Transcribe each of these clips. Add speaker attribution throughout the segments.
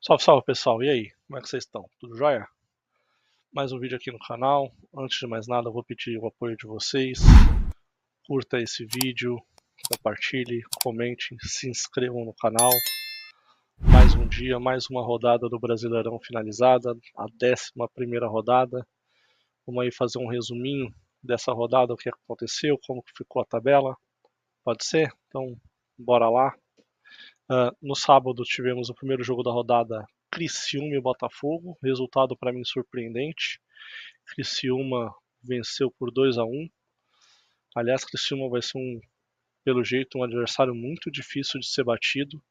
Speaker 1: Salve, salve pessoal, e aí? Como é que vocês estão? Tudo jóia? Mais um vídeo aqui no canal. Antes de mais nada, eu vou pedir o apoio de vocês. Curta esse vídeo, compartilhe, comente, se inscrevam no canal. Mais um dia, mais uma rodada do Brasileirão finalizada, a 11ª rodada. Vamos aí fazer um resuminho dessa rodada, o que aconteceu, como que ficou a tabela. Pode ser? Então, bora lá. No sábado tivemos o primeiro jogo da rodada, Criciúma e Botafogo. Resultado para mim surpreendente. Criciúma venceu por 2-1. Aliás, Criciúma vai ser pelo jeito, um adversário muito difícil de ser batido.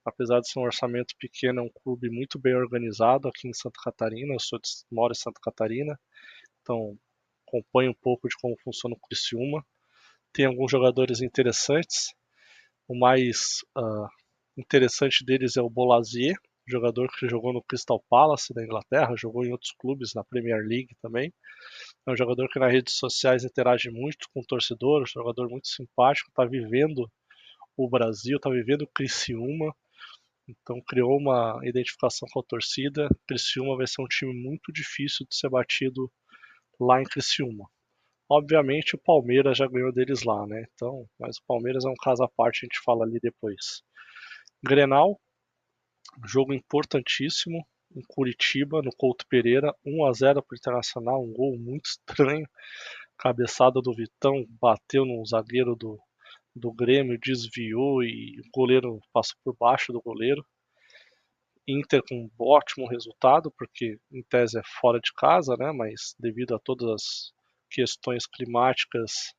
Speaker 1: Apesar de ser um orçamento pequeno, é um clube muito bem organizado aqui em Santa Catarina. Eu moro em Santa Catarina, então acompanho um pouco de como funciona o Criciúma. Tem alguns jogadores interessantes. O mais interessante deles é o Bolasie, jogador que jogou no Crystal Palace da Inglaterra, jogou em outros clubes na Premier League também. É um jogador que nas redes sociais interage muito com o torcedor, um jogador muito simpático, está vivendo o Brasil, está vivendo o Criciúma, então criou uma identificação com a torcida. Criciúma vai ser um time muito difícil de ser batido lá em Criciúma. Obviamente o Palmeiras já ganhou deles lá, né? Então, mas o Palmeiras é um caso à parte, a gente fala ali depois. Grenal, jogo importantíssimo em Curitiba, no Couto Pereira, 1-0 para o Internacional, um gol muito estranho. Cabeçada do Vitão, bateu no zagueiro do Grêmio, desviou e o goleiro passou por baixo do goleiro. Inter com um ótimo resultado, porque em tese é fora de casa, né? Mas devido a todas as questões climáticas,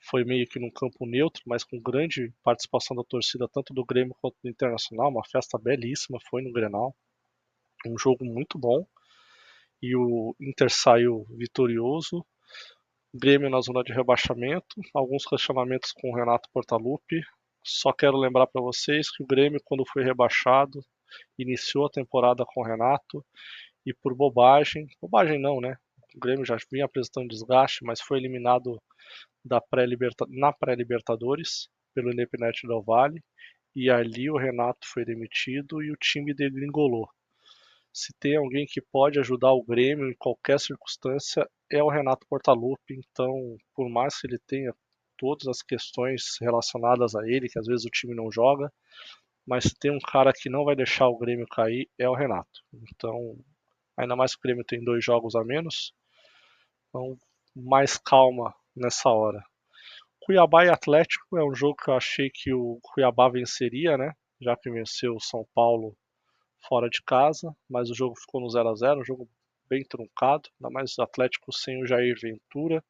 Speaker 1: foi meio que num campo neutro, mas com grande participação da torcida, tanto do Grêmio quanto do Internacional. Uma festa belíssima foi no Grenal. Um jogo muito bom. E o Inter saiu vitorioso. Grêmio na zona de rebaixamento, alguns questionamentos com o Renato Portaluppi. Só quero lembrar para vocês que o Grêmio, quando foi rebaixado, iniciou a temporada com o Renato e por bobagem não, né? O Grêmio já vinha apresentando desgaste, mas foi eliminado na pré-Libertadores pelo Independente Del Valle e ali o Renato foi demitido e o time degringolou. Se tem alguém que pode ajudar o Grêmio em qualquer circunstância, é o Renato Portaluppi. Então, por mais que ele tenha todas as questões relacionadas a ele, que às vezes o time não joga, mas se tem um cara que não vai deixar o Grêmio cair, é o Renato. Então, ainda mais que o Grêmio tem 2 jogos a menos, então mais calma nessa hora. Cuiabá e Atlético é um jogo que eu achei que o Cuiabá venceria, né? Já que venceu o São Paulo fora de casa, mas o jogo ficou no 0-0, um jogo bem truncado, ainda mais o Atlético sem o Jair Ventura.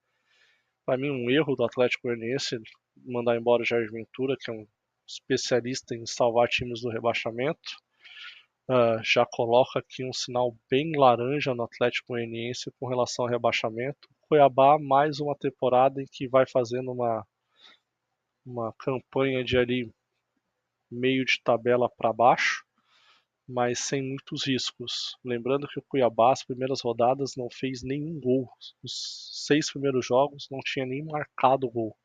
Speaker 1: Para mim, um erro do Atlético Goianiense mandar embora o Jair Ventura, que é um especialista em salvar times do rebaixamento. Já coloca aqui um sinal bem laranja no Atlético Goianiense com relação ao rebaixamento. Cuiabá, mais uma temporada em que vai fazendo uma campanha de ali meio de tabela para baixo, mas sem muitos riscos. Lembrando que o Cuiabá, as primeiras rodadas, não fez nenhum gol. Os 6 primeiros jogos não tinha nem marcado gol.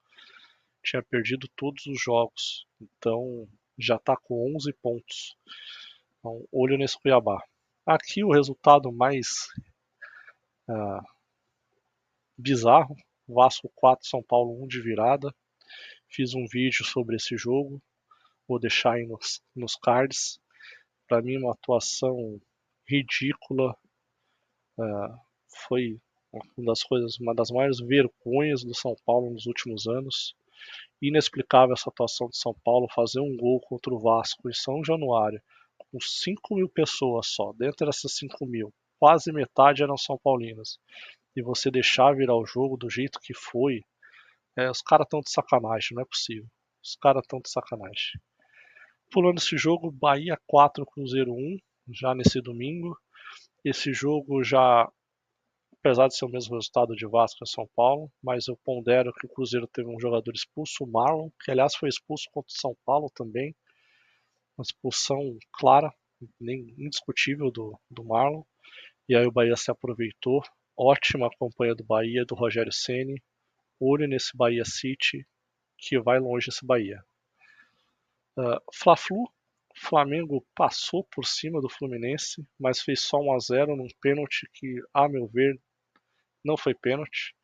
Speaker 1: Tinha perdido todos os jogos. Então já está com 11 pontos. Então, olho nesse Cuiabá. Aqui o resultado mais bizarro. Vasco 4, São Paulo 1 de virada. Fiz um vídeo sobre esse jogo. Vou deixar aí nos cards. Para mim, uma atuação ridícula. Foi uma das maiores vergonhas do São Paulo nos últimos anos. Inexplicável essa atuação de São Paulo, fazer um gol contra o Vasco em São Januário, com 5 mil pessoas só. Dentro dessas 5 mil, quase metade eram São Paulinas. E você deixar virar o jogo do jeito que foi, os caras estão de sacanagem, não é possível. Os caras estão de sacanagem. Pulando esse jogo, Bahia 4, Cruzeiro 1, já nesse domingo. Esse jogo já, apesar de ser o mesmo resultado de Vasco e São Paulo, mas eu pondero que o Cruzeiro teve um jogador expulso, o Marlon, que aliás foi expulso contra o São Paulo também. Uma expulsão clara, nem indiscutível do Marlon. E aí o Bahia se aproveitou. Ótima campanha do Bahia, do Rogério Ceni. Olho nesse Bahia City, que vai longe esse Bahia. Fla-Flu, O Flamengo passou por cima do Fluminense, mas fez só 1 a 0 num pênalti que, a meu ver, não foi pênalti.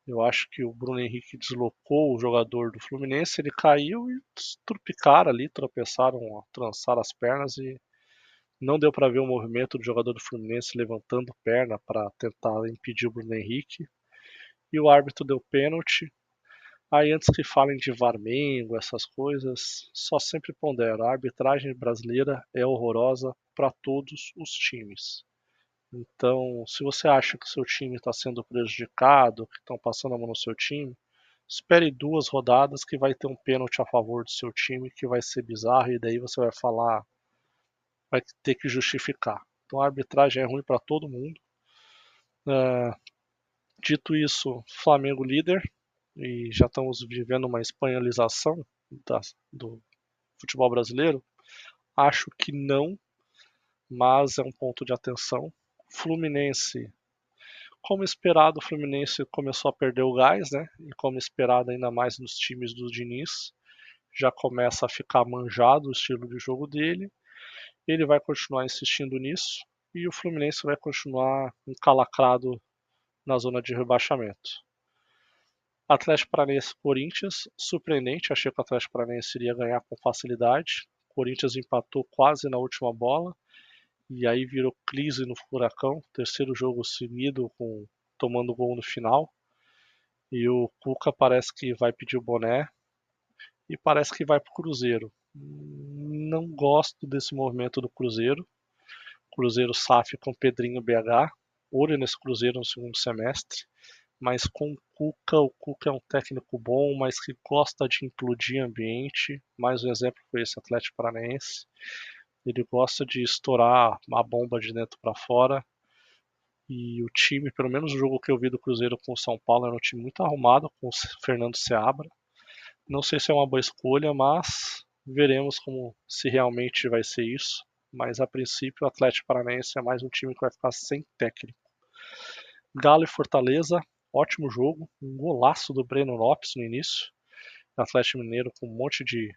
Speaker 1: Eu acho que o Bruno Henrique deslocou o jogador do Fluminense, ele caiu e trupicaram ali, tropeçaram, trançaram as pernas e não deu para ver o movimento do jogador do Fluminense levantando perna para tentar impedir o Bruno Henrique. E o árbitro deu pênalti. Aí antes que falem de Varmengo, essas coisas, só sempre pondero, a arbitragem brasileira é horrorosa para todos os times. Então, se você acha que seu time está sendo prejudicado, que estão passando a mão no seu time, espere 2 rodadas que vai ter um pênalti a favor do seu time que vai ser bizarro e daí você vai falar, vai ter que justificar. Então a arbitragem é ruim para todo mundo. Dito isso, Flamengo líder e já estamos vivendo uma espanholização do futebol brasileiro. Acho que não, mas é um ponto de atenção. Fluminense, como esperado, o Fluminense começou a perder o gás, né? E como esperado, ainda mais nos times do Diniz, já começa a ficar manjado o estilo de jogo dele. Ele vai continuar insistindo nisso e o Fluminense vai continuar encalacrado na zona de rebaixamento. Atlético Paranaense e Corinthians, surpreendente, achei que o Atlético Paranaense iria ganhar com facilidade. O Corinthians empatou quase na última bola e aí virou crise no Furacão, terceiro jogo seguido tomando gol no final. E o Cuca parece que vai pedir o boné e parece que vai para o Cruzeiro. Não gosto desse movimento do Cruzeiro. Cruzeiro SAF com Pedrinho BH, olho nesse Cruzeiro no segundo semestre, mas com o Cuca é um técnico bom, mas que gosta de implodir ambiente. Mais um exemplo foi esse Atlético Paranaense. Ele gosta de estourar a bomba de dentro para fora. E o time, pelo menos o jogo que eu vi do Cruzeiro com o São Paulo, era um time muito arrumado, com o Fernando Seabra. Não sei se é uma boa escolha, mas veremos como se realmente vai ser isso. Mas a princípio o Atlético Paranaense é mais um time que vai ficar sem técnico. Galo e Fortaleza, ótimo jogo, um golaço do Breno Lopes no início. O Atlético Mineiro com um monte de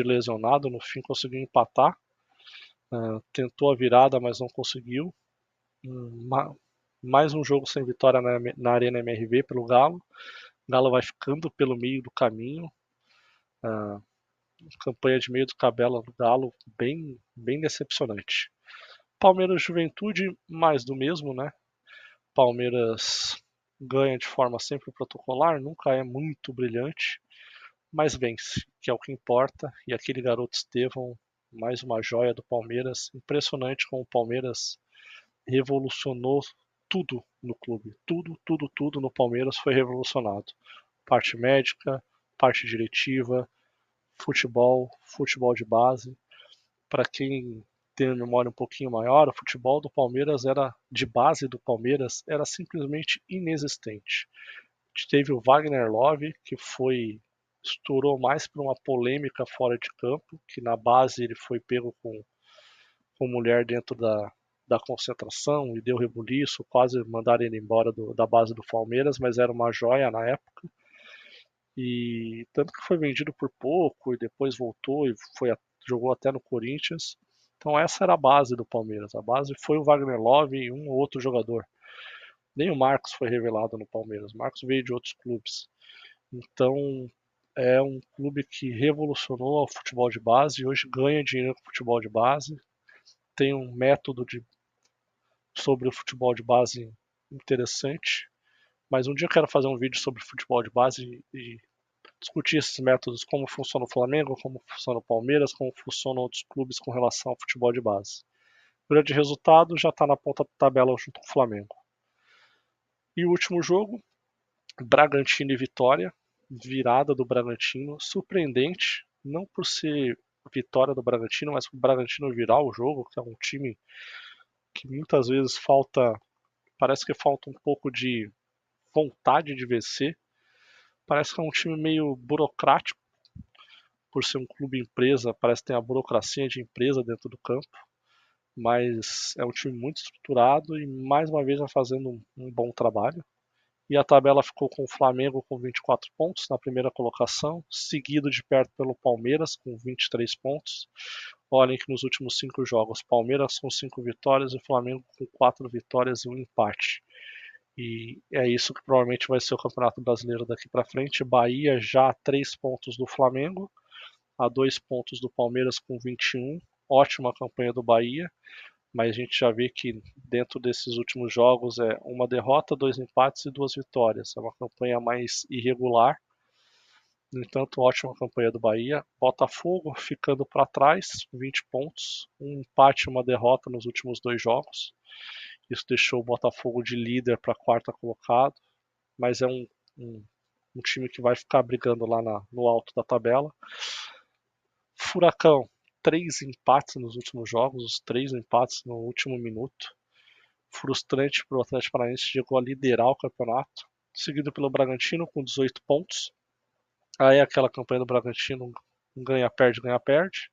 Speaker 1: lesionado, no fim conseguiu empatar. Tentou a virada, mas não conseguiu. Mais um jogo sem vitória na Arena MRV pelo Galo. O Galo vai ficando pelo meio do caminho. Campanha de meio do tabela do Galo bem, bem decepcionante. Palmeiras Juventude, mais do mesmo, né? Palmeiras ganha de forma sempre protocolar, nunca é muito brilhante, mas vence, que é o que importa. E aquele garoto Estevão, mais uma joia do Palmeiras. Impressionante como o Palmeiras revolucionou tudo no clube. Tudo no Palmeiras foi revolucionado. Parte médica, parte diretiva, futebol de base. Para quem tem uma memória um pouquinho maior, o futebol do Palmeiras era de base do Palmeiras era simplesmente inexistente. Teve o Wagner Love, que estourou mais por uma polêmica fora de campo, que na base ele foi pego com mulher dentro da concentração e deu rebuliço, quase mandaram ele embora da base do Palmeiras, mas era uma joia na época. E tanto que foi vendido por pouco e depois voltou e jogou até no Corinthians. Então essa era a base do Palmeiras. A base foi o Wagner Love e um ou outro jogador. Nem o Marcos foi revelado no Palmeiras. O Marcos veio de outros clubes. Então é um clube que revolucionou o futebol de base e hoje ganha dinheiro com o futebol de base. Tem um método sobre o futebol de base interessante. Mas um dia eu quero fazer um vídeo sobre futebol de base e discutir esses métodos, como funciona o Flamengo, como funciona o Palmeiras, como funcionam outros clubes com relação ao futebol de base. O grande resultado já está na ponta da tabela junto com o Flamengo. E o último jogo, Bragantino e Vitória, virada do Bragantino, surpreendente, não por ser vitória do Bragantino, mas por o Bragantino virar o jogo, que é um time que muitas vezes parece que falta um pouco de vontade de vencer. Parece que é um time meio burocrático, por ser um clube empresa, parece que tem a burocracia de empresa dentro do campo, mas é um time muito estruturado e mais uma vez vai fazendo um bom trabalho. E a tabela ficou com o Flamengo com 24 pontos na primeira colocação, seguido de perto pelo Palmeiras com 23 pontos. Olhem que nos últimos 5 jogos, Palmeiras com 5 vitórias e Flamengo com 4 vitórias e um empate. E é isso que provavelmente vai ser o Campeonato Brasileiro daqui para frente. Bahia já a 3 pontos do Flamengo, a 2 pontos do Palmeiras com 21. Ótima campanha do Bahia, mas a gente já vê que dentro desses últimos jogos é uma derrota, 2 empates e 2 vitórias. É uma campanha mais irregular. No entanto, ótima campanha do Bahia. Botafogo ficando para trás, 20 pontos, um empate e uma derrota nos últimos 2 jogos. Isso deixou o Botafogo de líder para quarta colocado, mas é um time que vai ficar brigando lá no alto da tabela. Furacão, 3 empates nos últimos jogos, os 3 empates no último minuto. Frustrante para o Atlético Paranaense, chegou a liderar o campeonato, seguido pelo Bragantino com 18 pontos. Aí aquela campanha do Bragantino, ganha-perde, ganha-perde.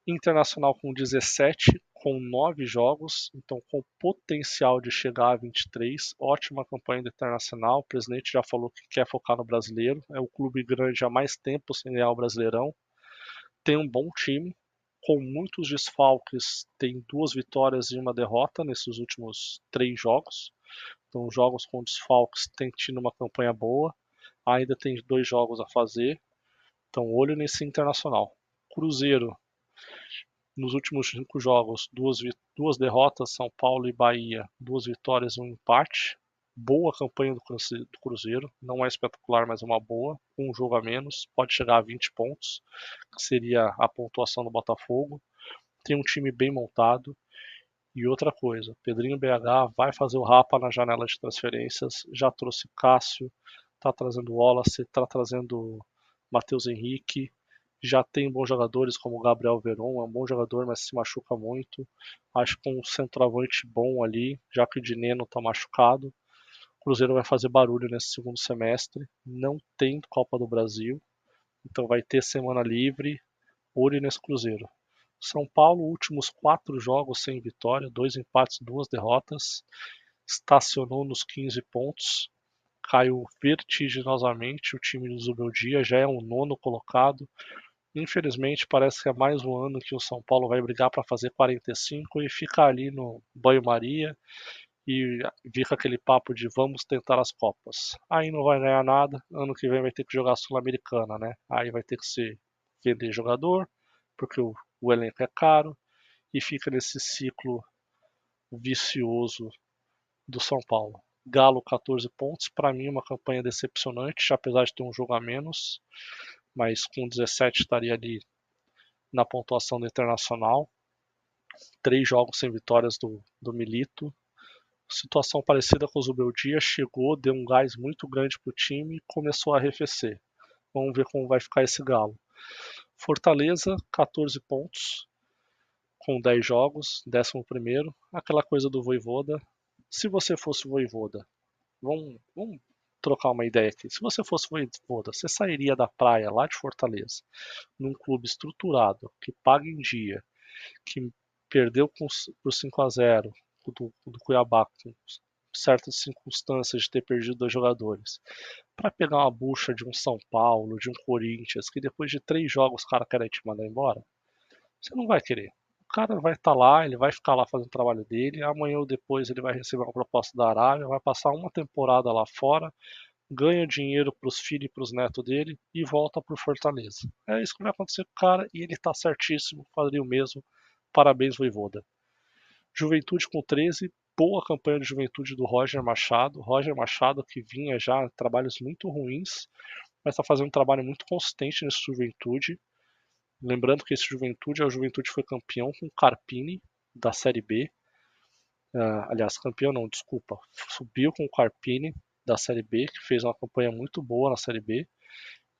Speaker 1: Internacional com 17, com 9 jogos, então com potencial de chegar a 23. Ótima campanha do Internacional, o presidente já falou que quer focar no brasileiro, é o clube grande há mais tempo sem ganhar o Brasileirão. Tem um bom time, com muitos desfalques, tem 2 vitórias e uma derrota nesses últimos 3 jogos. Então, jogos com desfalques tem tido uma campanha boa, ainda tem 2 jogos a fazer, então olho nesse Internacional. Cruzeiro, nos últimos 5 jogos, 2 derrotas, São Paulo e Bahia, 2 vitórias e um empate. Boa campanha do Cruzeiro, não é espetacular, mas é uma boa. Um jogo a menos, pode chegar a 20 pontos, que seria a pontuação do Botafogo. Tem um time bem montado. E outra coisa, Pedrinho BH vai fazer o rapa na janela de transferências, já trouxe Cássio, está trazendo Wallace, está trazendo Matheus Henrique, já tem bons jogadores como o Gabriel Veron, é um bom jogador, mas se machuca muito. Acho que um centroavante bom ali, já que o Dineno está machucado. O Cruzeiro vai fazer barulho nesse segundo semestre. Não tem Copa do Brasil, então vai ter semana livre. Olho nesse Cruzeiro. São Paulo, últimos 4 jogos sem vitória, 2 empates, 2 derrotas. Estacionou nos 15 pontos. Caiu vertiginosamente o time do Zubeldia, já é o 9º colocado. Infelizmente, parece que é mais um ano que o São Paulo vai brigar para fazer 45 e ficar ali no banho-maria e vir com aquele papo de vamos tentar as Copas. Aí não vai ganhar nada, ano que vem vai ter que jogar a Sul-Americana, né? Aí vai ter que se vender jogador, porque o elenco é caro, e fica nesse ciclo vicioso do São Paulo. Galo 14 pontos, para mim uma campanha decepcionante, apesar de ter um jogo a menos, mas com 17 estaria ali na pontuação do Internacional. 3 jogos sem vitórias do Milito. Situação parecida com o Zubeldia, chegou, deu um gás muito grande para o time e começou a arrefecer. Vamos ver como vai ficar esse Galo. Fortaleza, 14 pontos, com 10 jogos, 11º. Aquela coisa do Vojvoda. Se você fosse Vojvoda, vamos trocar uma ideia aqui. Se você fosse Vojvoda, você sairia da praia lá de Fortaleza, num clube estruturado, que paga em dia, que perdeu por 5-0 do Cuiabá, com certas circunstâncias de ter perdido 2 jogadores, para pegar uma bucha de um São Paulo, de um Corinthians, que depois de 3 jogos o cara quer te mandar embora, você não vai querer. O cara vai estar lá, ele vai ficar lá fazendo o trabalho dele, amanhã ou depois ele vai receber uma proposta da Arábia, vai passar uma temporada lá fora, ganha dinheiro para os filhos e para os netos dele e volta para o Fortaleza. É isso que vai acontecer com o cara e ele está certíssimo, faria o mesmo. Parabéns, Vojvoda. Juventude com 13, boa campanha de Juventude do Roger Machado. Roger Machado que vinha já trabalhos muito ruins, mas está fazendo um trabalho muito consistente nesse Juventude. Lembrando que esse Juventude é o Juventude que foi campeão com o Carpini da Série B. Aliás, campeão não, desculpa. Subiu com o Carpini da Série B, que fez uma campanha muito boa na Série B.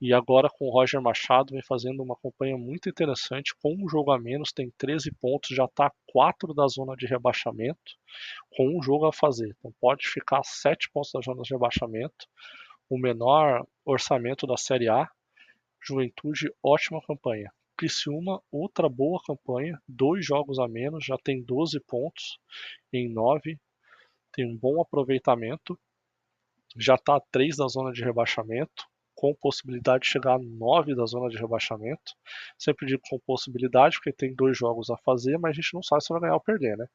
Speaker 1: E agora com o Roger Machado vem fazendo uma campanha muito interessante, com um jogo a menos, tem 13 pontos, já está 4 da zona de rebaixamento, com um jogo a fazer. Então pode ficar 7 pontos da zona de rebaixamento, o menor orçamento da Série A. Juventude, ótima campanha. Criciúma, outra boa campanha, 2 jogos a menos, já tem 12 pontos em 9, tem um bom aproveitamento. já está a 3 da zona de rebaixamento, com possibilidade de chegar a 9 da zona de rebaixamento. Sempre digo com possibilidade, porque tem 2 jogos a fazer, mas a gente não sabe se vai ganhar ou perder, né?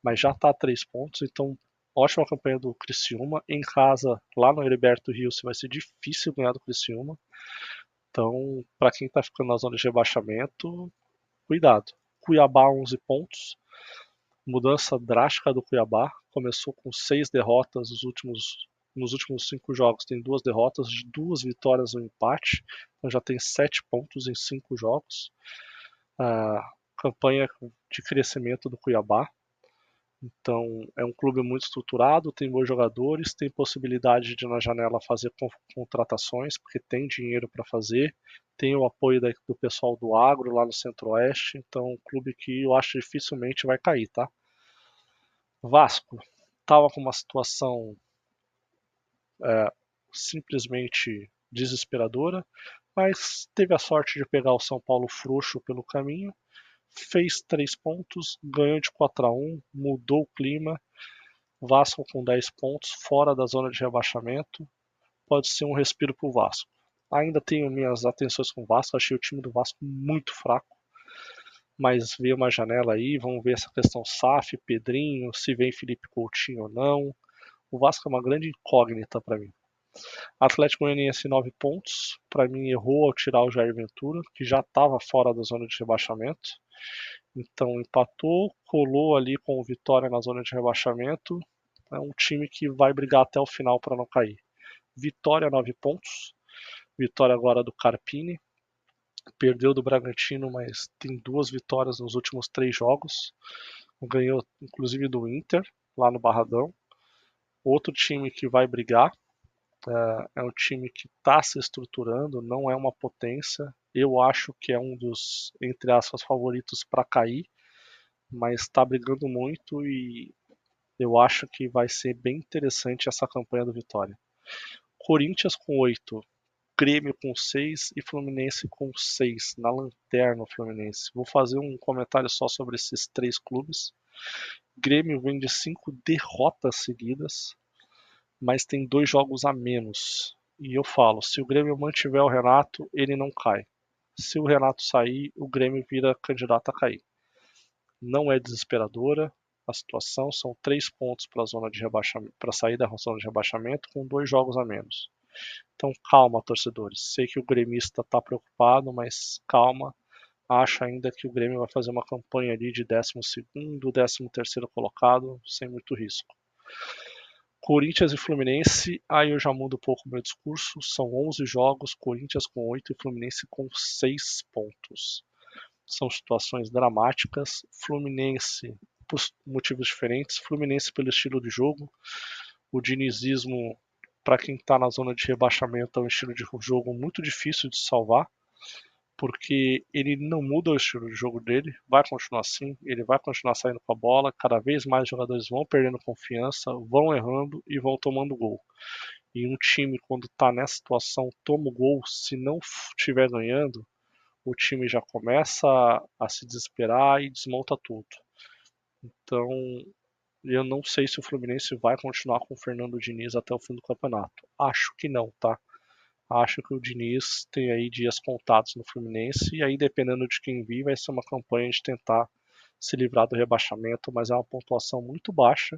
Speaker 1: Mas já está a 3 pontos, então ótima campanha do Criciúma. Em casa, lá no Heriberto Rios, vai ser difícil ganhar do Criciúma. Então, para quem está ficando na zona de rebaixamento, cuidado. Cuiabá 11 pontos, mudança drástica do Cuiabá. Começou com 6 derrotas nos últimos 5 jogos. Tem 2 derrotas, 2 vitórias e um empate. Então já tem 7 pontos em 5 jogos. Campanha de crescimento do Cuiabá. Então é um clube muito estruturado, tem bons jogadores, tem possibilidade de na janela fazer contratações, porque tem dinheiro para fazer, tem o apoio do pessoal do agro lá no Centro-Oeste, então é um clube que eu acho dificilmente vai cair, tá? Vasco estava com uma situação simplesmente desesperadora, mas teve a sorte de pegar o São Paulo frouxo pelo caminho, fez 3 pontos, ganhou de 4-1, mudou o clima. Vasco com 10 pontos, fora da zona de rebaixamento, pode ser um respiro para o Vasco. Ainda tenho minhas atenções com o Vasco, achei o time do Vasco muito fraco, mas veio uma janela aí, vamos ver essa questão SAF, Pedrinho, se vem Felipe Coutinho ou não. O Vasco é uma grande incógnita para mim. Atlético Goianiense 9 pontos, para mim errou ao tirar o Jair Ventura, que já estava fora da zona de rebaixamento. Então empatou, colou ali com o Vitória na zona de rebaixamento. É um time que vai brigar até o final para não cair. Vitória 9 pontos. Vitória agora do Carpini. Perdeu do Bragantino, mas tem 2 vitórias nos últimos 3 jogos. Ganhou inclusive do Inter, lá no Barradão. Outro time que vai brigar. É um time que está se estruturando, não é uma potência. Eu acho que é um dos, entre aspas, favoritos para cair, mas está brigando muito e eu acho que vai ser bem interessante essa campanha do Vitória. Corinthians com 8, Grêmio com 6 e Fluminense com 6, na lanterna Fluminense. Vou fazer um comentário só sobre esses 3 clubes. Grêmio vem de 5 derrotas seguidas, mas tem 2 jogos a menos. E eu falo, se o Grêmio mantiver o Renato, ele não cai. Se o Renato sair, o Grêmio vira candidato a cair. Não é desesperadora a situação, são 3 pontos para a zona de rebaixamento, para sair da zona de rebaixamento com 2 jogos a menos. Então calma, torcedores. Sei que o gremista está preocupado, mas calma. Acho ainda que o Grêmio vai fazer uma campanha ali de 12º, 13º colocado, sem muito risco. Corinthians e Fluminense, aí eu já mudo um pouco o meu discurso. São 11 jogos, Corinthians com 8 e Fluminense com 6 pontos. São situações dramáticas. Fluminense por motivos diferentes. Fluminense pelo estilo de jogo. O dinizismo, para quem está na zona de rebaixamento, é um estilo de jogo muito difícil de salvar, porque ele não muda o estilo de jogo dele, vai continuar assim, ele vai continuar saindo com a bola, cada vez mais jogadores vão perdendo confiança, vão errando e vão tomando gol. E um time, quando está nessa situação, toma o gol, se não estiver ganhando, o time já começa a se desesperar e desmonta tudo. Então, eu não sei se o Fluminense vai continuar com o Fernando Diniz até o fim do campeonato. Acho que não, tá? Acho que o Diniz tem aí dias contados no Fluminense e aí, dependendo de quem vir, vai ser uma campanha de tentar se livrar do rebaixamento, mas é uma pontuação muito baixa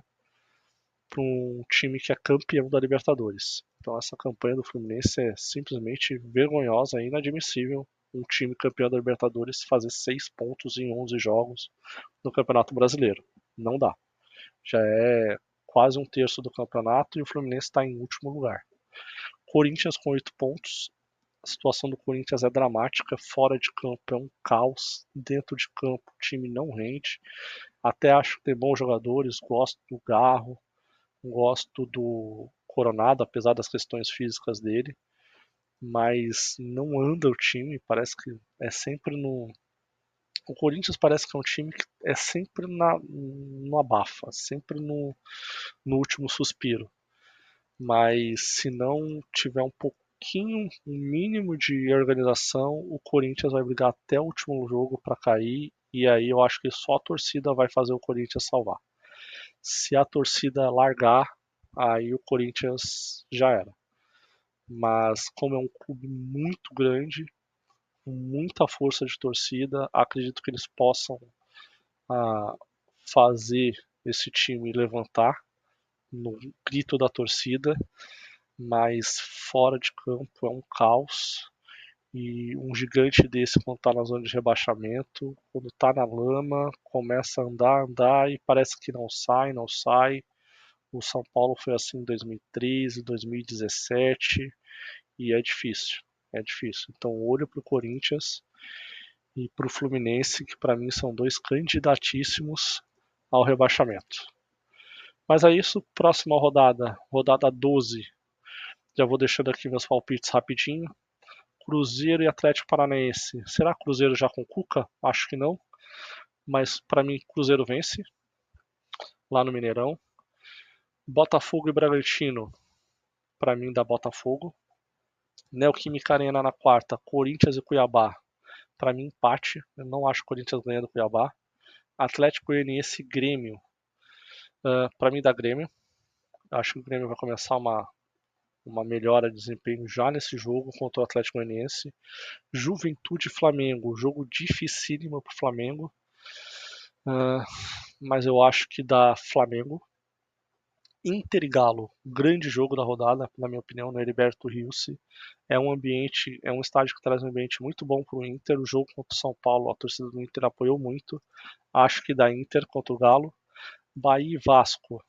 Speaker 1: para um time que é campeão da Libertadores. Então essa campanha do Fluminense é simplesmente vergonhosa e inadmissível. Um time campeão da Libertadores fazer 6 pontos em 11 jogos no Campeonato Brasileiro. Não dá. Já é quase um terço do campeonato e o Fluminense está em último lugar. Corinthians com 8 pontos. A situação do Corinthians é dramática. Fora de campo é um caos. Dentro de campo o time não rende. Até acho que tem bons jogadores. Gosto do Garro. Gosto do Coronado, apesar das questões físicas dele. Mas não anda o time. Parece que é sempre no... O Corinthians parece que é um time que é sempre no abafa. Sempre no último suspiro. Mas se não tiver um pouquinho, um mínimo de organização, o Corinthians vai brigar até o último jogo para cair, e aí eu acho que só a torcida vai fazer o Corinthians salvar. Se a torcida largar, aí o Corinthians já era. Mas como é um clube muito grande, com muita força de torcida, acredito que eles possam fazer esse time levantar no grito da torcida, mas fora de campo é um caos. E um gigante desse, quando tá na zona de rebaixamento, quando tá na lama, começa a andar e parece que não sai, não sai. O São Paulo foi assim em 2013, 2017 e é difícil, é difícil. Então, olho pro Corinthians e pro Fluminense, que para mim são dois candidatíssimos ao rebaixamento. Mas é isso, próxima rodada, rodada 12. Já vou deixando aqui meus palpites rapidinho. Cruzeiro e Atlético Paranaense. Será Cruzeiro já com Cuca? Acho que não. Mas para mim, Cruzeiro vence lá no Mineirão. Botafogo e Bragantino. Para mim, dá Botafogo. Neoquímica Arena na quarta. Corinthians e Cuiabá. Para mim, empate. Eu não acho o Corinthians ganhando o Cuiabá. Atlético Goianiense e Grêmio. Para mim, dá Grêmio. Acho que o Grêmio vai começar uma melhora de desempenho já nesse jogo contra o Atlético Goianiense. Juventude e Flamengo. Jogo dificílimo para o Flamengo. Mas eu acho que dá Flamengo. Inter e Galo, grande jogo da rodada, na minha opinião, no Heriberto Rios. É um ambiente, é um estádio que traz um ambiente muito bom para o Inter. O jogo contra o São Paulo, a torcida do Inter apoiou muito. Acho que dá Inter contra o Galo. Bahia e Vasco.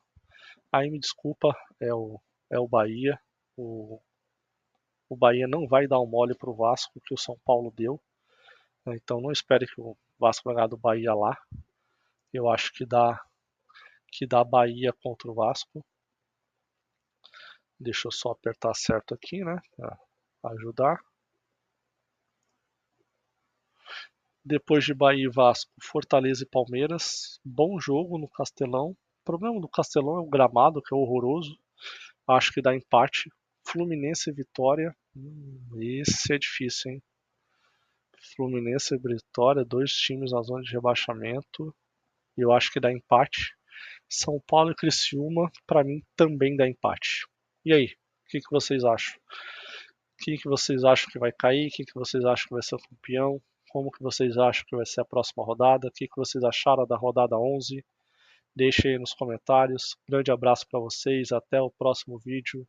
Speaker 1: Aí me desculpa, é o Bahia. O Bahia não vai dar um mole para o Vasco que o São Paulo deu. Então não espere que o Vasco vai ganhar do Bahia lá. Eu acho que dá Bahia contra o Vasco. Deixa eu só apertar certo aqui, né? Pra ajudar. Depois de Bahia e Vasco, Fortaleza e Palmeiras. Bom jogo no Castelão. O problema do Castelão é o gramado, que é horroroso. Acho que dá empate. Fluminense e Vitória. Esse é difícil, hein? Fluminense e Vitória, dois times na zona de rebaixamento. E eu acho que dá empate. São Paulo e Criciúma, para mim, também dá empate. E aí, o que vocês acham? Quem que vocês acham que vai cair? Quem que vocês acham que vai ser o campeão? Como que vocês acham que vai ser a próxima rodada? O que vocês acharam da rodada 11? Deixem aí nos comentários. Grande abraço para vocês. Até o próximo vídeo.